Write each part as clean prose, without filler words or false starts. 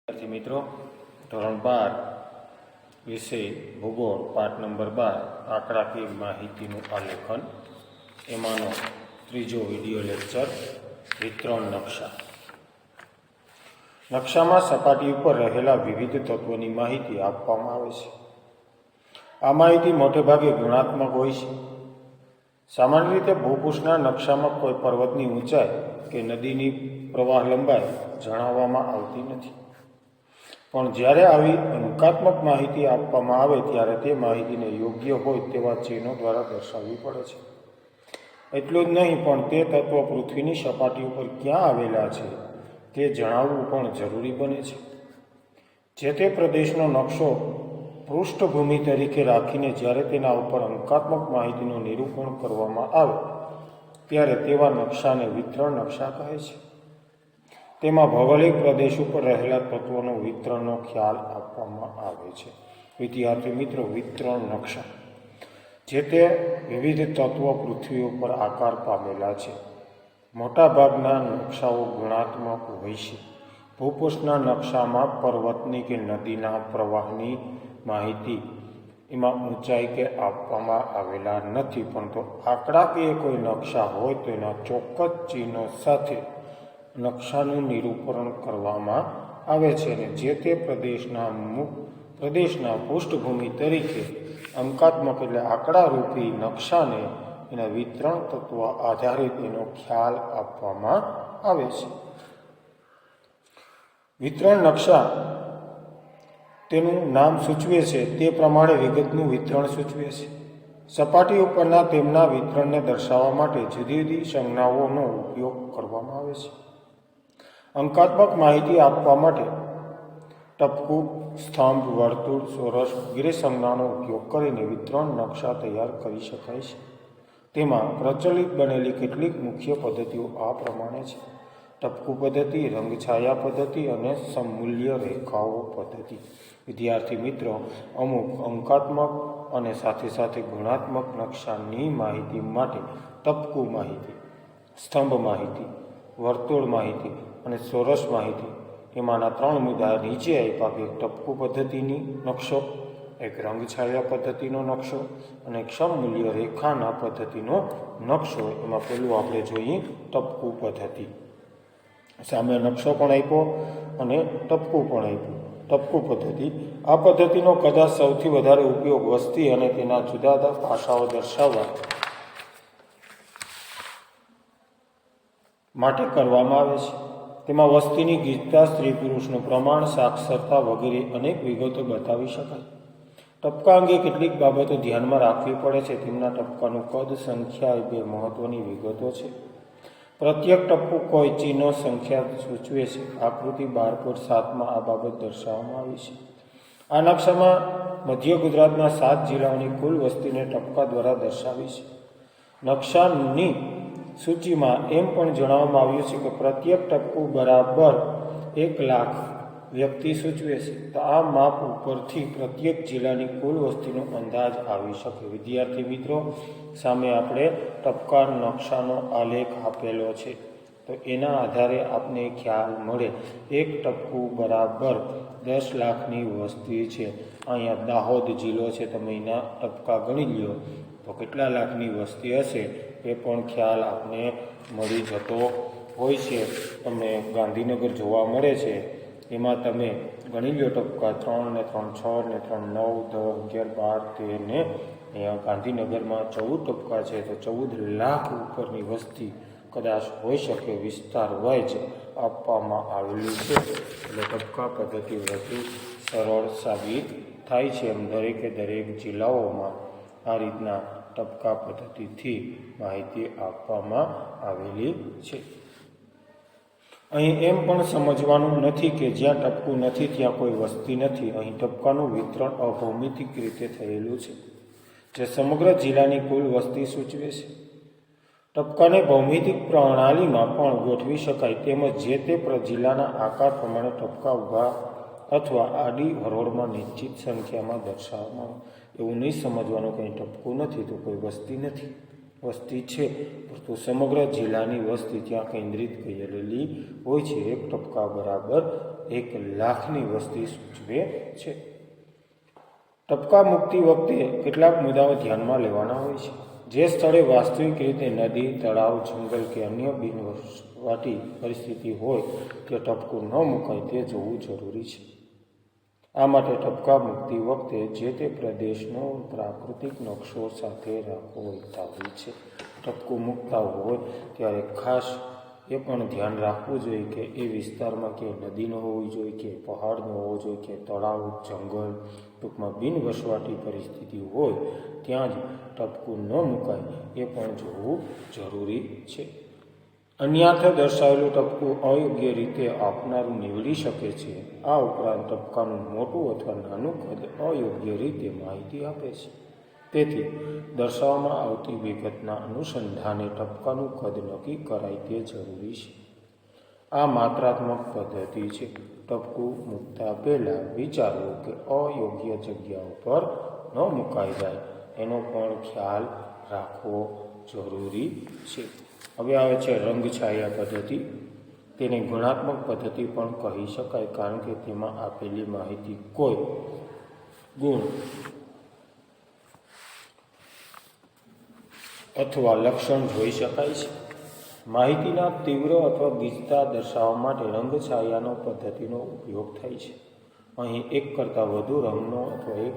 વિદ્યાર્થી મિત્રો, ધોરણ 12 વિષય ભૂગોળ પાઠ નંબર 12 આંકડાકીય માહિતીનું આલેખન, એમાંનો ત્રીજો વિડીયો લેક્ચર વિતરણ નકશા. નકશામાં સપાટી ઉપર રહેલા વિવિધ તત્વોની માહિતી આપવામાં આવે છે. આ માહિતી મોટેભાગે ગુણાત્મક હોય છે. સામાન્ય રીતે ભૂપૃષ્ઠના નકશામાં કોઈ પર્વતની ઊંચાઈ કે નદીની પ્રવાહ લંબાઈ જણાવવામાં આવતી નથી, પણ જ્યારે આવી અંકાત્મક માહિતી આપવામાં આવે ત્યારે તે માહિતીને યોગ્ય હોય તેવા ચિહ્નો દ્વારા દર્શાવવી પડે છે. એટલું જ નહીં, પણ તે તત્વો પૃથ્વીની સપાટી ઉપર ક્યાં આવેલા છે તે જણાવવું પણ જરૂરી બને છે. જે તે પ્રદેશનો નકશો પૃષ્ઠભૂમિ તરીકે રાખીને જ્યારે તેના ઉપર અંકાત્મક માહિતીનું નિરૂપણ કરવામાં આવે ત્યારે તેવા નકશાને વિતરણ નકશા કહે છે. તેમાં ભૌગોલિક પ્રદેશ ઉપર રહેલા તત્વોનું વિતરણનો ખ્યાલ આપવામાં આવે છે. વિદ્યાર્થી મિત્રો, વિતરણ નકશા જે તે વિવિધ તત્વો પૃથ્વી ઉપર આકાર પામેલા છે. મોટાભાગના નકશાઓ ગુણાત્મક હોય છે. ભૂપૃષ્ઠના નકશામાં પર્વતની કે નદીના પ્રવાહની માહિતી એમાં ઊંચાઈ કે આપવામાં આવેલા નથી, પરંતુ આંકડાકીય કોઈ નકશા હોય તો એના ચોક્કસ ચિહ્નો સાથે નકશાનું નિરૂપણ કરવામાં આવે છે અને જે તે પ્રદેશના પૃષ્ઠભૂમિ તરીકે અંકાત્મક એટલે આંકડારૂપી નકશાને એના વિતરણ તત્વ આધારિત એનો ખ્યાલ આપવામાં આવે છે. વિતરણ નકશા તેનું નામ સૂચવે છે તે પ્રમાણે વિગતનું વિતરણ સૂચવે છે. સપાટી ઉપરના તેમના વિતરણને દર્શાવવા માટે જુદી જુદી સંજ્ઞાઓનો ઉપયોગ કરવામાં આવે છે. અંકાત્મક માહિતી આપવા માટે ટપકું, સ્તંભ, વર્તુળ, ચોરસ વગેરે સંજ્ઞાનો ઉપયોગ કરીને વિતરણ નકશા તૈયાર કરી શકાય છે. તેમાં પ્રચલિત બનેલી કેટલીક મુખ્ય પદ્ધતિઓ આ પ્રમાણે છે: ટપકું પદ્ધતિ, રંગછાયા પદ્ધતિ અને સમમૂલ્ય રેખાઓ પદ્ધતિ. વિદ્યાર્થી મિત્રો, અમુક અંકાત્મક અને સાથે સાથે ગુણાત્મક નકશાની માહિતી માટે ટપકું માહિતી, સ્તંભ માહિતી, વર્તુળ માહિતી અને ચોરસ માહિતી એમાંના 3 મુદ્દા નીચે આપ્યા કે એક ટપકું પદ્ધતિની નકશો, એક રંગછાયા પદ્ધતિનો નકશો અને એક સમમૂલ્ય રેખાના પદ્ધતિનો નકશો. એમાં પહેલું આપણે જોઈએ ટપકું પદ્ધતિ. સામે નકશો પણ આપ્યો અને ટપકું પણ આપ્યું. ટપકું પદ્ધતિ, આ પદ્ધતિનો કદાચ સૌથી વધારે ઉપયોગ વસ્તી અને તેના જુદા જુદા પાસાઓ દર્શાવવા માટે કરવામાં આવે છે. તેમાં વસ્તીની ગીચતા, સ્ત્રી પુરુષનું પ્રમાણ, સાક્ષરતા વગેરે અનેક વિગતો બતાવી શકાય. ટપકા અંગે કેટલીક બાબતો ધ્યાનમાં રાખવી પડે છે. તેમના ટપકાનું કદ, સંખ્યા એ 2 મહત્વની વિગતો છે. પ્રત્યેક ટપકું કોઈ ચિહ્નો સંખ્યા સૂચવે છે. આકૃતિ 12.7માં આ બાબત દર્શાવવામાં આવી છે. આ નકશામાં મધ્ય ગુજરાતના 7 જિલ્લાઓની કુલ વસ્તીને ટપકા દ્વારા દર્શાવી છે. નકશાની સૂચિમાં એમ પણ જણાવવામાં આવ્યું છે કે પ્રત્યેક ટપકું બરાબર 1,00,000 વ્યક્તિ સૂચવે છે. તો આ માપ ઉપરથી પ્રત્યેક જિલ્લાની કુલ વસ્તીનો અંદાજ આવી શકે. વિદ્યાર્થી મિત્રો, સામે આપણે ટપકા નકશાનો આલેખ આપેલો છે, તો એના આધારે આપને ખ્યાલ મળે. એક ટપકું બરાબર 10 લાખની વસ્તી છે. અહીંયા દાહોદ જિલ્લો છે, તમે એના ટપકા ગણી લો તો કેટલા લાખની વસ્તી હશે એ પણ ખ્યાલ આપને મળી જતો હોય છે. તમને ગાંધીનગર જોવા મળે છે, એમાં તમે ગણી લો ટપકા 3 ને 3 6 ને 3 9 10 11 12 13 ને અહીંયા ગાંધીનગરમાં 14 ટપકા છે, તો 14 લાખ ઉપરની વસ્તી કદાચ હોઈ શકે. વિસ્તાર વાઇઝ આપવામાં આવેલું છે, એટલે ટપકા પદ્ધતિ વધુ સરળ સાબિત થાય છે. એમ દરેકે દરેક જિલ્લાઓમાં આ રીતના ટપકા પદ્ધતિથી માહિતી આપવામાં આવેલી છે. અહીં એમ પણ સમજવાનું નથી કે જ્યાં ટપકું નથી ત્યાં કોઈ વસ્તી નથી. અહીં ટપકાનું વિતરણ અભૌમિતિક રીતે થયેલું છે, જે સમગ્ર જિલ્લાની કુલ વસ્તી સૂચવે છે. ટપકાને ભૌમિતિક પ્રણાલીમાં પણ ગોઠવી શકાય, તેમજ જે તે જિલ્લાના આકાર પ્રમાણે ટપકા ઊભા અથવા આડી હરોળમાં નિશ્ચિત સંખ્યામાં દર્શાવવામાં આવે. એવું નહીં સમજવાનું કંઈ ટપકું નથી તો કોઈ વસ્તી નથી. વસ્તી છે, પરંતુ સમગ્ર જિલ્લાની વસ્તી ત્યાં કેન્દ્રિત કરેલી હોય છે. 1 ટપકા બરાબર 1 લાખની વસ્તી સૂચવે છે. ટપકા મૂકતી વખતે કેટલાક મુદ્દાઓ ધ્યાનમાં લેવાના હોય છે. જે સ્થળે વાસ્તવિક રીતે નદી, તળાવ, જંગલ કે અન્ય બિનવસવાટી પરિસ્થિતિ હોય તે ટપકું ન મુકાય તે જોવું જરૂરી છે. આ માટે ટપકા મૂકતી વખતે જે તે પ્રદેશનો પ્રાકૃતિક નકશો સાથે રાખવો હિતાવહી છે. ટપકું મૂકતા હોય ત્યારે ખાસ એ પણ ધ્યાન રાખવું જોઈએ કે એ વિસ્તારમાં કે નદી ન હોવી જોઈએ, કે પહાડ ન હોવો જોઈએ, કે તળાવ, જંગલ, ટૂંકમાં બિનવસવાટી પરિસ્થિતિ હોય ત્યાં જ ટપકું ન મુકાય એ પણ જોવું જરૂરી છે. અન્યથા દર્શાવેલું ટપકું અયોગ્ય રીતે આપનારું નીવડી શકે છે. આ ઉપરાંત ટપકાનું મોટું અથવા નાનું કદ અયોગ્ય રીતે માહિતી આપે છે. તેથી દર્શાવવામાં આવતી વિગતના અનુસંધાને ટપકાનું કદ નક્કી કરાય તે જરૂરી છે. આ માત્રાત્મક પદ્ધતિ છે. ટપકું મૂકતા પહેલાં વિચારવું કે અયોગ્ય જગ્યાઓ પર ન મુકાઈ જાય એનો પણ ખ્યાલ રાખવો જરૂરી છે. હવે આવે છે રંગછાયા પદ્ધતિ. તેને ગુણાત્મક પદ્ધતિ પણ કહી શકાય, કારણ કે તેમાં આપેલી માહિતી કોઈ ગુણ અથવા લક્ષણ જોઈ શકાય છે. માહિતીના તીવ્ર અથવા ગીચતા દર્શાવવા માટે રંગછાયાનો પદ્ધતિનો ઉપયોગ થાય છે. અહીં એક કરતાં વધુ રંગનો અથવા એક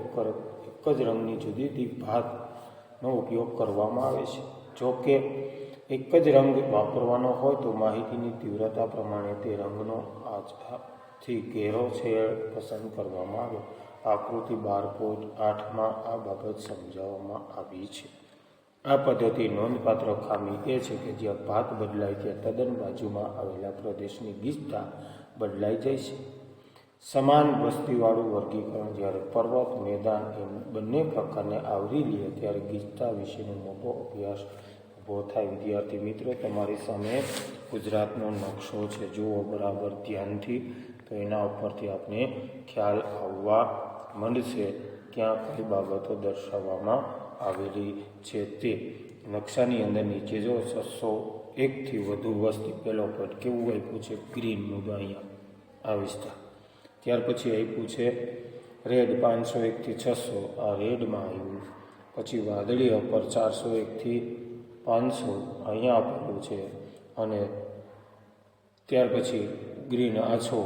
જ રંગની જુદી જુદી ભાતનો ઉપયોગ કરવામાં આવે છે. જો કે એક જ રંગ વાપરવાનો હોય તો માહિતીની તીવ્રતા પ્રમાણે તે રંગનો આછાથી ઘેરો શેડ પસંદ કરવામાં આવે. આકૃતિ 12.8માં આ બાબત સમજાવવામાં આવી છે. આ પદ્ધતિ નોંધપાત્ર ખામી એ છે કે જ્યાં ભાત બદલાય ત્યાં તદ્દન બાજુમાં આવેલા પ્રદેશની ગીચતા બદલાઈ જાય છે. સમાન વસ્તીવાળું વર્ગીકરણ જ્યારે પર્વત, મેદાન એમ બંને પ્રકારને આવરી લે ત્યારે ગીચતા વિશેનો મોટો અભ્યાસ ઊભો થાય. વિદ્યાર્થી મિત્રો, તમારી સામે ગુજરાતનો નકશો છે, જુઓ બરાબર ધ્યાનથી, તો એના ઉપરથી આપણે ખ્યાલ આવવા માંડશે ક્યાં કઈ બાબતો દર્શાવવામાં આવેલી છે તે. નકશાની અંદર નીચે જો 601થી વધુ વસ્તી, પહેલો પોઈન્ટ કેવું આપ્યું છે, ગ્રીનનું અહીંયા આ વિસ્તાર. ત્યાર પછી આપ્યું છે રેડ 501થી 600, આ રેડમાં આવ્યું. પછી વાદળી અપર 401થી 500 અહીંયા આપેલું છે. અને ત્યાર પછી ગ્રીન આછો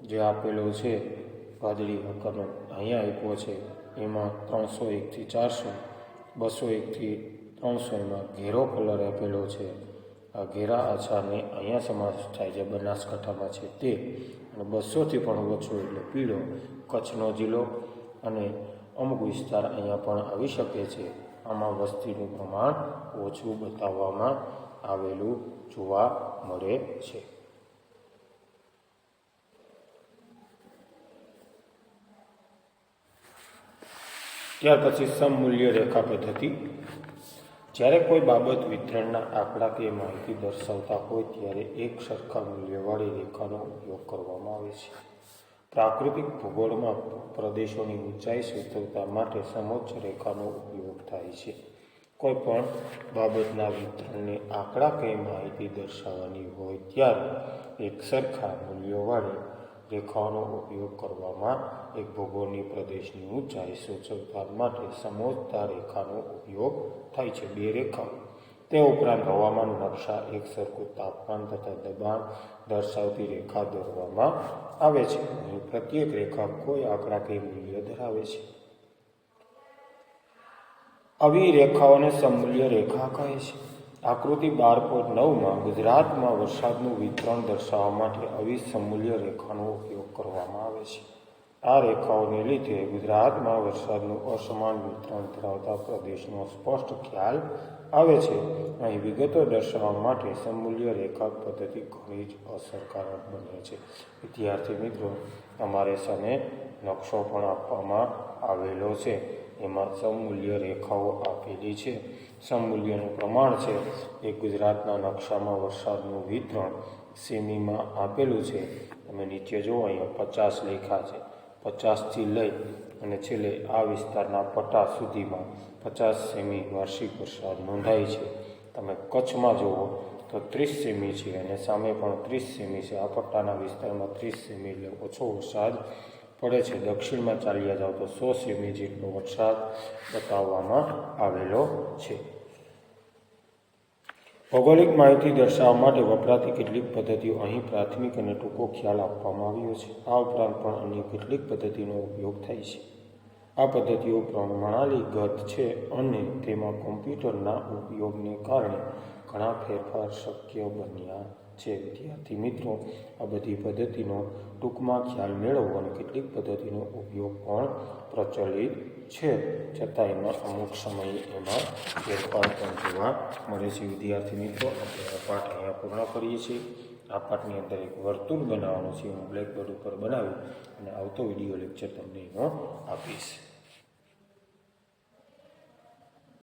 જે આપેલો છે વાદળી અપરનો અહીંયા આપ્યો છે, એમાં 301થી 400, 201થી 300 એમાં ઘેરો કલર આપેલો છે. આ ઘેરા આછાને અહીંયા સમાવેશ થાય છે, બનાસકાંઠામાં છે તે. અને 200થી પણ ઓછો એટલે પીળો, કચ્છનો જિલ્લો અને અમુક વિસ્તાર અહીંયા પણ આવી શકે છે. આમાં વસ્તીનું પ્રમાણ ઓછું બતાવવામાં આવેલું જોવા મળે છે. ત્યાર પછી સમમૂલ્ય રેખા પદ્ધતિ. જ્યારે કોઈ બાબત વિતરણના આંકડા કે માહિતી દર્શાવતા હોય ત્યારે એક સરખા મૂલ્યવાળી રેખાનો ઉપયોગ કરવામાં આવે છે. પ્રાકૃતિક ભૂગોળમાં પ્રદેશોની ઊંચાઈ સૂચવતા માટે સમોચ્ચ રેખાનો ઉપયોગ થાય છે. કોઈ પણ બાબતના વિતરણને આંકડા કે માહિતી દર્શાવવાની હોય ત્યારે એક સરખા મૂલ્યોવાળી રેખાઓનો ઉપયોગ કરવામાં એક ભૂગોળની પ્રદેશની ઊંચાઈ સૂચવતા માટે સમોચ્ચતા રેખાનો ઉપયોગ થાય છે. બે રેખાઓ. તે ઉપરાંત હવામાન નકશા, એક સરખું તાપમાન તથા દબાણ દર્શાવતી રેખા દોરવામાં આવે છે. અહીં પ્રત્યેક રેખા કોઈ આંકડા કે મૂલ્ય ધરાવે છે. આવી રેખાઓને સમમૂલ્ય રેખા કહે છે. આકૃતિ 12.9માં ગુજરાતમાં વરસાદનું વિતરણ દર્શાવવા માટે આવી સમમૂલ્ય રેખાનો ઉપયોગ કરવામાં આવે છે. આ રેખાઓને લીધે ગુજરાતમાં વરસાદનું અસમાન વિતરણ ધરાવતા પ્રદેશનો સ્પષ્ટ ખ્યાલ આવે છે. અહીં વિગતો દર્શાવવા માટે સમમૂલ્ય રેખા પદ્ધતિ ઘણી જ અસરકારક બને છે. વિદ્યાર્થી મિત્રો, તમારે સામે નકશો પણ આપવામાં આવેલો છે, એમાં સમમૂલ્ય રેખાઓ આપેલી છે. સમમૂલ્યનું પ્રમાણ છે એ ગુજરાતના નકશામાં વરસાદનું વિતરણ સેમીમાં આપેલું છે. તમે નીચે જુઓ, અહીંયા 50 લેખા છે. 50થી લઈ અને છેલ્લે આ વિસ્તારના પટ્ટા સુધીમાં 50 સેમી વાર્ષિક વરસાદ નોંધાય છે. તમે કચ્છમાં જુઓ તો 30 સેમી છે અને સામે પણ 30 સેમી છે. આ પટ્ટાના વિસ્તારમાં 30 સેમી એટલે ઓછો વરસાદ પડે છે. દક્ષિણમાં ચાલ્યા જાઓ તો 100 સેમી જેટલો વરસાદ બતાવવામાં આવેલો છે. ભૌગોલિક માહિતી દર્શાવવા માટે વપરાતી કેટલીક પદ્ધતિઓ અહીં પ્રાથમિક અને ટૂંકો ખ્યાલ આપવામાં આવ્યો છે. આ ઉપરાંત પણ અન્ય કેટલીક પદ્ધતિનો ઉપયોગ થાય છે. આ પદ્ધતિઓ પ્રણાલીગત છે અને તેમાં કોમ્પ્યુટરના ઉપયોગને કારણે ઘણા ફેરફાર શક્ય બન્યા છે. વિદ્યાર્થી મિત્રો, આ બધી પદ્ધતિનો ટૂંકમાં ખ્યાલ મેળવો અને કેટલીક પદ્ધતિનો ઉપયોગ પણ પ્રચલિત છે, છતાં એમાં અમુક સમયે એમાં ફેરફાર પણ જોવા મળે છે. વિદ્યાર્થી મિત્રો, આપણે આ પાઠ અહીંયા પૂર્ણ કરીએ છીએ. આ પાઠની અંદર એક વર્તુળ બનાવવાનું છે. હું બ્લેકબોર્ડ ઉપર બનાવી અને આવતો વિડીયો લેક્ચર તમને એનો આપીશ.